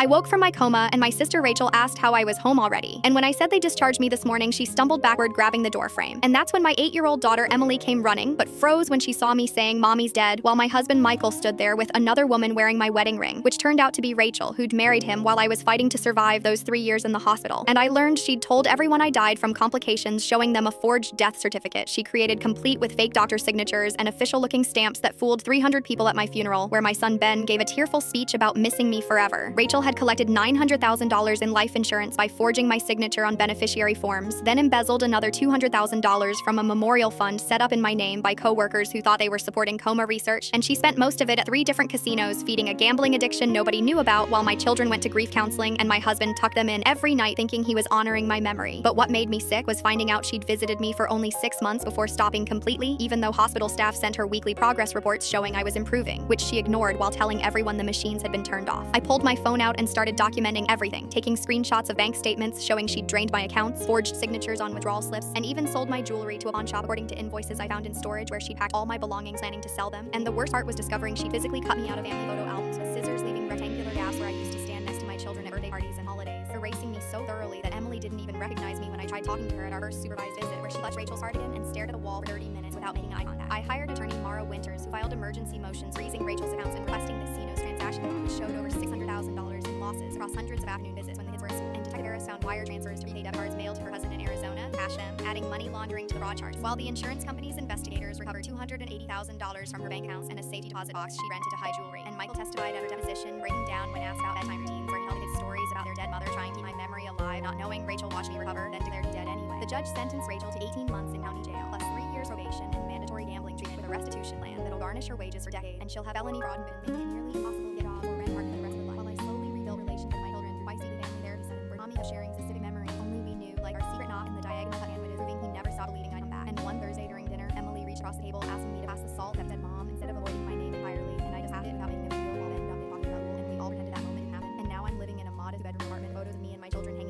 I woke from my coma and my sister Rachel asked how I was home already. And when I said they discharged me this morning, she stumbled backward grabbing the door frame. And that's when my 8-year-old daughter Emily came running, but froze when she saw me saying mommy's dead, while my husband Michael stood there with another woman wearing my wedding ring, which turned out to be Rachel, who'd married him while I was fighting to survive those 3 years in the hospital. And I learned she'd told everyone I died from complications, showing them a forged death certificate she created complete with fake doctor signatures and official-looking stamps that fooled 300 people at my funeral, where my son Ben gave a tearful speech about missing me forever. Rachel had collected $900,000 in life insurance by forging my signature on beneficiary forms, then embezzled another $200,000 from a memorial fund set up in my name by co-workers who thought they were supporting coma research, and she spent most of it at 3 different casinos feeding a gambling addiction nobody knew about, while my children went to grief counseling and my husband tucked them in every night thinking he was honoring my memory. But what made me sick was finding out she'd visited me for only 6 months before stopping completely, even though hospital staff sent her weekly progress reports showing I was improving, which she ignored while telling everyone the machines had been turned off. I pulled my phone out and started documenting everything, taking screenshots of bank statements showing she'd drained my accounts, forged signatures on withdrawal slips, and even sold my jewelry to a pawn shop according to invoices I found in storage where she'd packed all my belongings planning to sell them. And the worst part was discovering she'd physically cut me out of family photo albums with scissors, leaving rectangular gaps where I used to stand next to my children at birthday parties and holidays, erasing me so thoroughly that Emily didn't even recognize me when I tried talking to her at our first supervised visit, where she clutched Rachel's cardigan and stared at the wall for 30 minutes without making eye contact. I hired attorney Mara Winters, who filed emergency motions freezing Rachel's accounts and requesting the CNO's transaction log, which showed over $600,000 in losses across hundreds of afternoon visits when the kids were asleep. And Detective Harris found wire transfers to prepaid debit cards mailed to her cousin in Arizona, Hashem, adding money laundering to the fraud charge, while the insurance company's investigators recovered $280,000 from her bank accounts and a safety deposit box she rented to hide jewelry. And Michael testified at her deposition, breaking down when asked about bedtime routines, where he told his stories about their dead mother trying to keep my memory alive, not knowing Rachel watched me recover, then declared me dead anyway. The judge sentenced Rachel to 18 months in county jail, plus 3 years probation and mandatory gambling treatment with a restitution plan that'll garnish her wages for decades, and she'll have felony fraud and making it nearly impossible to get off or rent hard for the rest of her life. While I slowly rebuild relations with my children through twice weekly family therapy sessions, where mommy was sharing specific memories only we knew, like our secret knock in the diagonal cut hand, proving he never stopped believing I'd come back. And one Thursday during dinner, Emily reached across the table asking me to pass the salt that said mom instead of avoiding my name entirely, and I just passed it without making a big deal while Ben dumped it talking about it, and we all pretended that moment didn't happen. And now I'm living in a modest bedroom apartment, photos of me and my children hanging